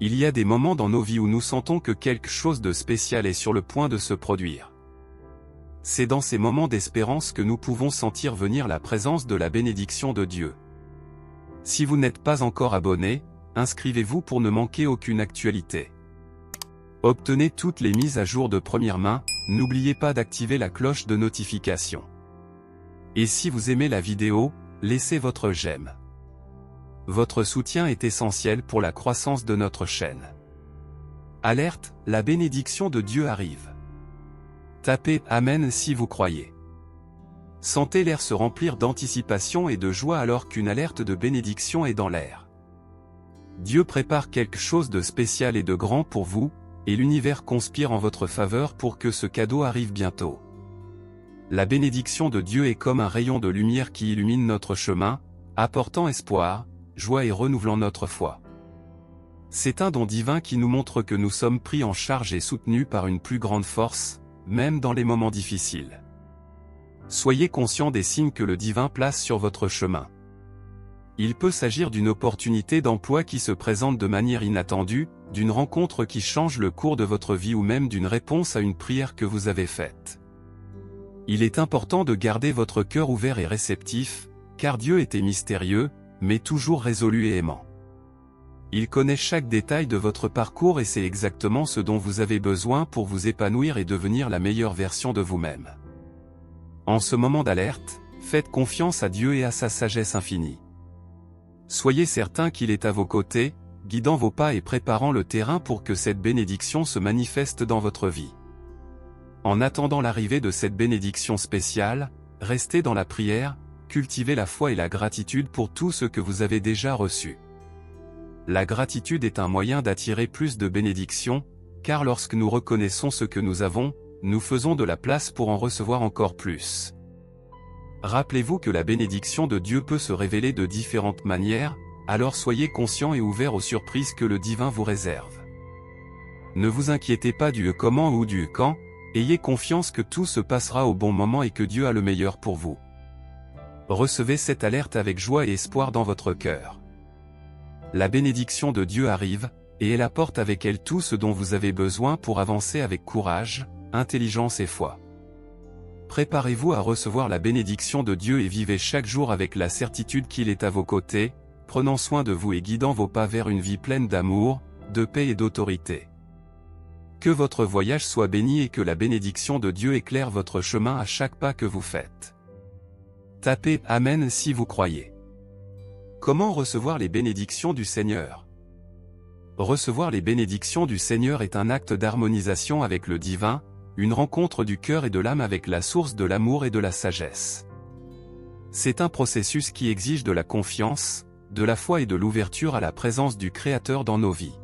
Il y a des moments dans nos vies où nous sentons que quelque chose de spécial est sur le point de se produire. C'est dans ces moments d'espérance que nous pouvons sentir venir la présence de la bénédiction de Dieu. Si vous n'êtes pas encore abonné, inscrivez-vous pour ne manquer aucune actualité. Obtenez toutes les mises à jour de première main, n'oubliez pas d'activer la cloche de notification. Et si vous aimez la vidéo, laissez votre j'aime. Votre soutien est essentiel pour la croissance de notre chaîne. Alerte, la bénédiction de Dieu arrive. Tapez « Amen » si vous croyez. Sentez l'air se remplir d'anticipation et de joie alors qu'une alerte de bénédiction est dans l'air. Dieu prépare quelque chose de spécial et de grand pour vous, et l'univers conspire en votre faveur pour que ce cadeau arrive bientôt. La bénédiction de Dieu est comme un rayon de lumière qui illumine notre chemin, apportant espoir, joie et renouvelant notre foi. C'est un don divin qui nous montre que nous sommes pris en charge et soutenus par une plus grande force, même dans les moments difficiles. Soyez conscient des signes que le divin place sur votre chemin. Il peut s'agir d'une opportunité d'emploi qui se présente de manière inattendue, d'une rencontre qui change le cours de votre vie ou même d'une réponse à une prière que vous avez faite. Il est important de garder votre cœur ouvert et réceptif, car Dieu est mystérieux, mais toujours résolu et aimant. Il connaît chaque détail de votre parcours et c'est exactement ce dont vous avez besoin pour vous épanouir et devenir la meilleure version de vous-même. En ce moment d'alerte, faites confiance à Dieu et à sa sagesse infinie. Soyez certain qu'il est à vos côtés, guidant vos pas et préparant le terrain pour que cette bénédiction se manifeste dans votre vie. En attendant l'arrivée de cette bénédiction spéciale, restez dans la prière, cultivez la foi et la gratitude pour tout ce que vous avez déjà reçu. La gratitude est un moyen d'attirer plus de bénédictions, car lorsque nous reconnaissons ce que nous avons, nous faisons de la place pour en recevoir encore plus. Rappelez-vous que la bénédiction de Dieu peut se révéler de différentes manières, alors soyez conscients et ouverts aux surprises que le divin vous réserve. Ne vous inquiétez pas du comment ou du quand, ayez confiance que tout se passera au bon moment et que Dieu a le meilleur pour vous. Recevez cette alerte avec joie et espoir dans votre cœur. La bénédiction de Dieu arrive, et elle apporte avec elle tout ce dont vous avez besoin pour avancer avec courage, intelligence et foi. Préparez-vous à recevoir la bénédiction de Dieu et vivez chaque jour avec la certitude qu'il est à vos côtés, prenant soin de vous et guidant vos pas vers une vie pleine d'amour, de paix et d'autorité. Que votre voyage soit béni et que la bénédiction de Dieu éclaire votre chemin à chaque pas que vous faites. Tapez « Amen » si vous croyez. Comment recevoir les bénédictions du Seigneur? Recevoir les bénédictions du Seigneur est un acte d'harmonisation avec le divin, une rencontre du cœur et de l'âme avec la source de l'amour et de la sagesse. C'est un processus qui exige de la confiance, de la foi et de l'ouverture à la présence du Créateur dans nos vies.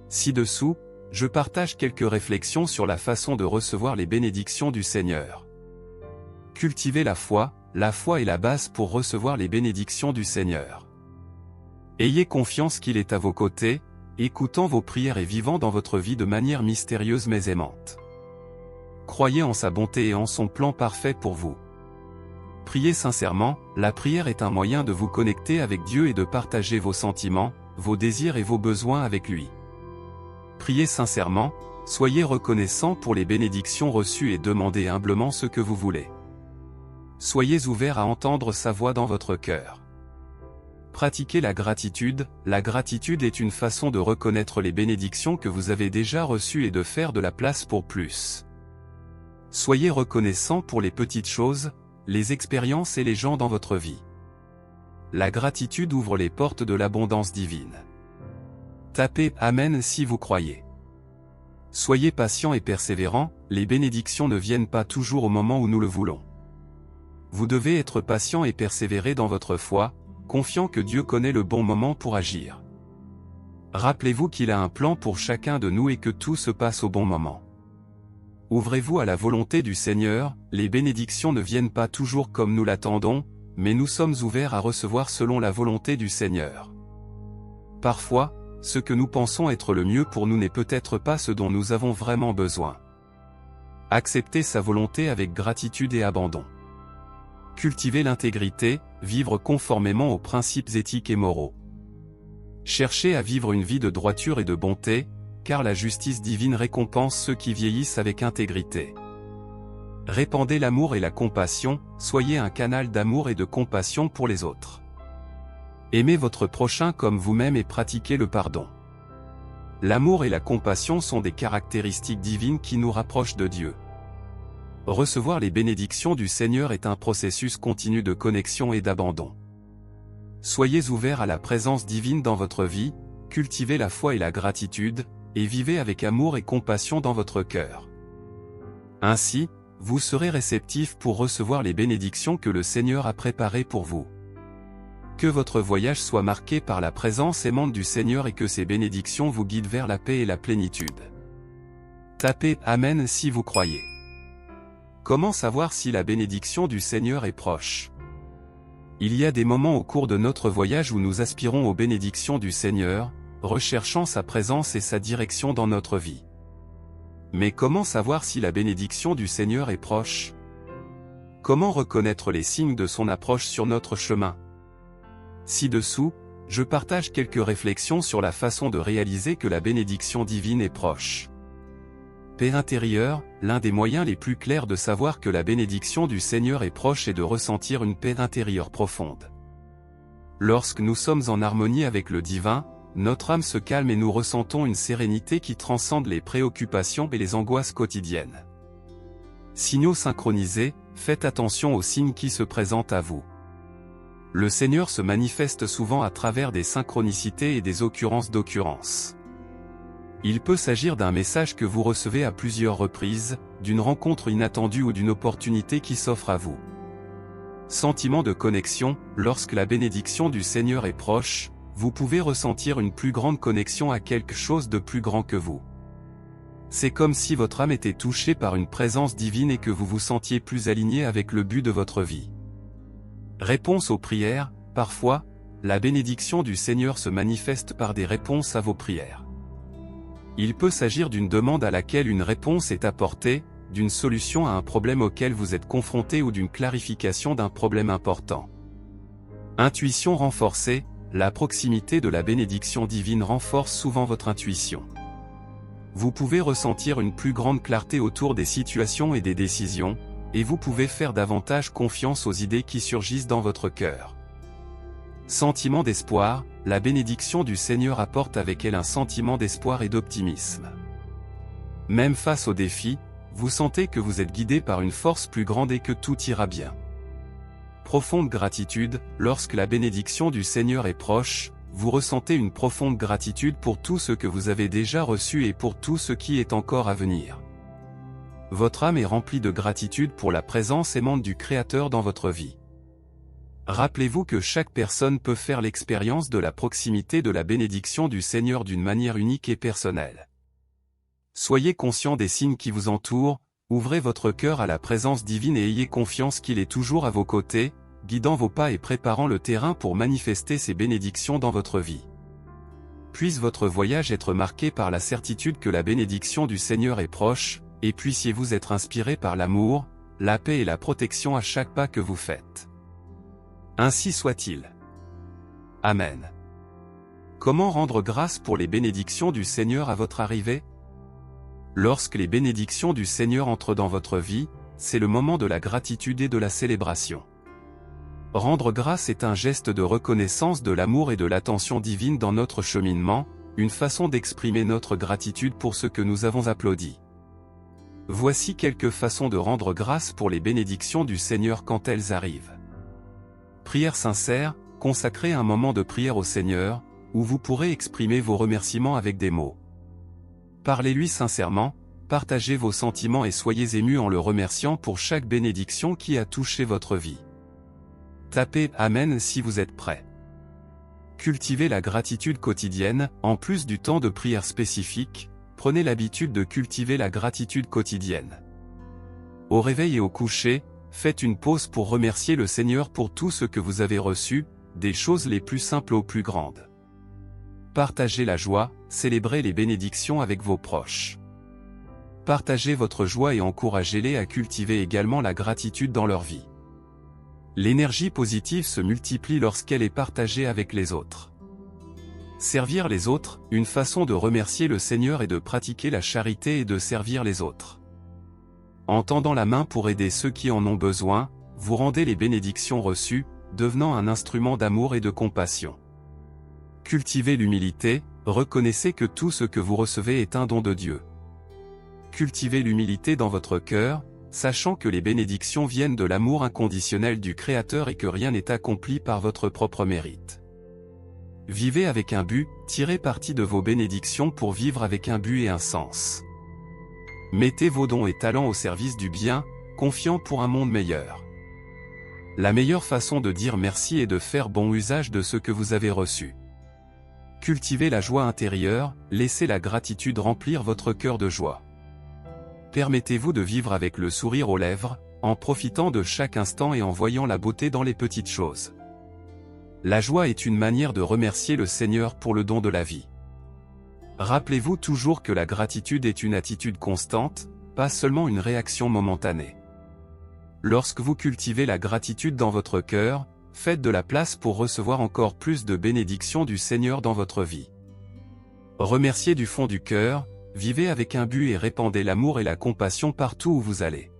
Ci-dessous, je partage quelques réflexions sur la façon de recevoir les bénédictions du Seigneur. Cultivez la foi est la base pour recevoir les bénédictions du Seigneur. Ayez confiance qu'il est à vos côtés, écoutant vos prières et vivant dans votre vie de manière mystérieuse mais aimante. Croyez en sa bonté et en son plan parfait pour vous. Priez sincèrement, la prière est un moyen de vous connecter avec Dieu et de partager vos sentiments, vos désirs et vos besoins avec lui. Priez sincèrement, soyez reconnaissant pour les bénédictions reçues et demandez humblement ce que vous voulez. Soyez ouverts à entendre sa voix dans votre cœur. Pratiquez la gratitude est une façon de reconnaître les bénédictions que vous avez déjà reçues et de faire de la place pour plus. Soyez reconnaissant pour les petites choses, les expériences et les gens dans votre vie. La gratitude ouvre les portes de l'abondance divine. Tapez « Amen » si vous croyez. Soyez patient et persévérant, les bénédictions ne viennent pas toujours au moment où nous le voulons. Vous devez être patient et persévérer dans votre foi, confiant que Dieu connaît le bon moment pour agir. Rappelez-vous qu'il a un plan pour chacun de nous et que tout se passe au bon moment. Ouvrez-vous à la volonté du Seigneur, les bénédictions ne viennent pas toujours comme nous l'attendons, mais nous sommes ouverts à recevoir selon la volonté du Seigneur. Parfois, ce que nous pensons être le mieux pour nous n'est peut-être pas ce dont nous avons vraiment besoin. Acceptez sa volonté avec gratitude et abandon. Cultivez l'intégrité, vivre conformément aux principes éthiques et moraux. Cherchez à vivre une vie de droiture et de bonté, car la justice divine récompense ceux qui vieillissent avec intégrité. Répandez l'amour et la compassion, soyez un canal d'amour et de compassion pour les autres. Aimez votre prochain comme vous-même et pratiquez le pardon. L'amour et la compassion sont des caractéristiques divines qui nous rapprochent de Dieu. Recevoir les bénédictions du Seigneur est un processus continu de connexion et d'abandon. Soyez ouverts à la présence divine dans votre vie, cultivez la foi et la gratitude, et vivez avec amour et compassion dans votre cœur. Ainsi, vous serez réceptifs pour recevoir les bénédictions que le Seigneur a préparées pour vous. Que votre voyage soit marqué par la présence aimante du Seigneur et que ces bénédictions vous guident vers la paix et la plénitude. Tapez « Amen » si vous croyez. Comment savoir si la bénédiction du Seigneur est proche? Il y a des moments au cours de notre voyage où nous aspirons aux bénédictions du Seigneur, recherchant sa présence et sa direction dans notre vie. Mais comment savoir si la bénédiction du Seigneur est proche? Comment reconnaître les signes de son approche sur notre chemin? Ci-dessous, je partage quelques réflexions sur la façon de réaliser que la bénédiction divine est proche. Paix intérieure, l'un des moyens les plus clairs de savoir que la bénédiction du Seigneur est proche est de ressentir une paix intérieure profonde. Lorsque nous sommes en harmonie avec le divin, notre âme se calme et nous ressentons une sérénité qui transcende les préoccupations et les angoisses quotidiennes. Signaux synchronisés, faites attention aux signes qui se présentent à vous. Le Seigneur se manifeste souvent à travers des synchronicités et des occurrences d'occurrences. Il peut s'agir d'un message que vous recevez à plusieurs reprises, d'une rencontre inattendue ou d'une opportunité qui s'offre à vous. Sentiment de connexion, lorsque la bénédiction du Seigneur est proche, vous pouvez ressentir une plus grande connexion à quelque chose de plus grand que vous. C'est comme si votre âme était touchée par une présence divine et que vous vous sentiez plus aligné avec le but de votre vie. Réponse aux prières, parfois, la bénédiction du Seigneur se manifeste par des réponses à vos prières. Il peut s'agir d'une demande à laquelle une réponse est apportée, d'une solution à un problème auquel vous êtes confronté ou d'une clarification d'un problème important. Intuition renforcée, la proximité de la bénédiction divine renforce souvent votre intuition. Vous pouvez ressentir une plus grande clarté autour des situations et des décisions, et vous pouvez faire davantage confiance aux idées qui surgissent dans votre cœur. Sentiment d'espoir, la bénédiction du Seigneur apporte avec elle un sentiment d'espoir et d'optimisme. Même face aux défis, vous sentez que vous êtes guidé par une force plus grande et que tout ira bien. Profonde gratitude, lorsque la bénédiction du Seigneur est proche, vous ressentez une profonde gratitude pour tout ce que vous avez déjà reçu et pour tout ce qui est encore à venir. Votre âme est remplie de gratitude pour la présence aimante du Créateur dans votre vie. Rappelez-vous que chaque personne peut faire l'expérience de la proximité de la bénédiction du Seigneur d'une manière unique et personnelle. Soyez conscient des signes qui vous entourent, ouvrez votre cœur à la présence divine et ayez confiance qu'il est toujours à vos côtés, guidant vos pas et préparant le terrain pour manifester ses bénédictions dans votre vie. Puisse votre voyage être marqué par la certitude que la bénédiction du Seigneur est proche, et puissiez-vous être inspiré par l'amour, la paix et la protection à chaque pas que vous faites. Ainsi soit-il. Amen. Comment rendre grâce pour les bénédictions du Seigneur à votre arrivée? Lorsque les bénédictions du Seigneur entrent dans votre vie, c'est le moment de la gratitude et de la célébration. Rendre grâce est un geste de reconnaissance de l'amour et de l'attention divine dans notre cheminement, une façon d'exprimer notre gratitude pour ce que nous avons applaudi. Voici quelques façons de rendre grâce pour les bénédictions du Seigneur quand elles arrivent. Prière sincère, consacrez un moment de prière au Seigneur, où vous pourrez exprimer vos remerciements avec des mots. Parlez-lui sincèrement, partagez vos sentiments et soyez émus en le remerciant pour chaque bénédiction qui a touché votre vie. Tapez « Amen » si vous êtes prêt. Cultivez la gratitude quotidienne, en plus du temps de prière spécifique, prenez l'habitude de cultiver la gratitude quotidienne. Au réveil et au coucher, faites une pause pour remercier le Seigneur pour tout ce que vous avez reçu, des choses les plus simples aux plus grandes. Partagez la joie, célébrez les bénédictions avec vos proches. Partagez votre joie et encouragez-les à cultiver également la gratitude dans leur vie. L'énergie positive se multiplie lorsqu'elle est partagée avec les autres. Servir les autres, une façon de remercier le Seigneur est de pratiquer la charité et de servir les autres. En tendant la main pour aider ceux qui en ont besoin, vous rendez les bénédictions reçues, devenant un instrument d'amour et de compassion. Cultivez l'humilité, reconnaissez que tout ce que vous recevez est un don de Dieu. Cultivez l'humilité dans votre cœur, sachant que les bénédictions viennent de l'amour inconditionnel du Créateur et que rien n'est accompli par votre propre mérite. Vivez avec un but, tirez parti de vos bénédictions pour vivre avec un but et un sens. Mettez vos dons et talents au service du bien, confiant pour un monde meilleur. La meilleure façon de dire merci est de faire bon usage de ce que vous avez reçu. Cultivez la joie intérieure, laissez la gratitude remplir votre cœur de joie. Permettez-vous de vivre avec le sourire aux lèvres, en profitant de chaque instant et en voyant la beauté dans les petites choses. La joie est une manière de remercier le Seigneur pour le don de la vie. Rappelez-vous toujours que la gratitude est une attitude constante, pas seulement une réaction momentanée. Lorsque vous cultivez la gratitude dans votre cœur, faites de la place pour recevoir encore plus de bénédictions du Seigneur dans votre vie. Remerciez du fond du cœur, vivez avec un but et répandez l'amour et la compassion partout où vous allez.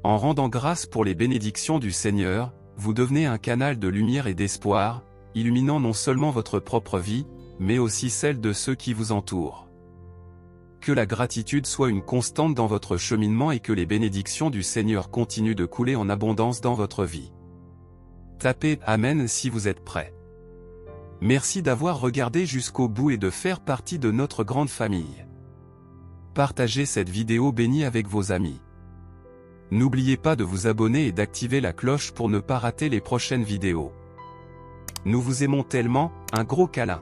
En rendant grâce pour les bénédictions du Seigneur, vous devenez un canal de lumière et d'espoir, illuminant non seulement votre propre vie, mais aussi celle de ceux qui vous entourent. Que la gratitude soit une constante dans votre cheminement et que les bénédictions du Seigneur continuent de couler en abondance dans votre vie. Tapez « Amen » si vous êtes prêt. Merci d'avoir regardé jusqu'au bout et de faire partie de notre grande famille. Partagez cette vidéo bénie avec vos amis. N'oubliez pas de vous abonner et d'activer la cloche pour ne pas rater les prochaines vidéos. Nous vous aimons tellement, un gros câlin.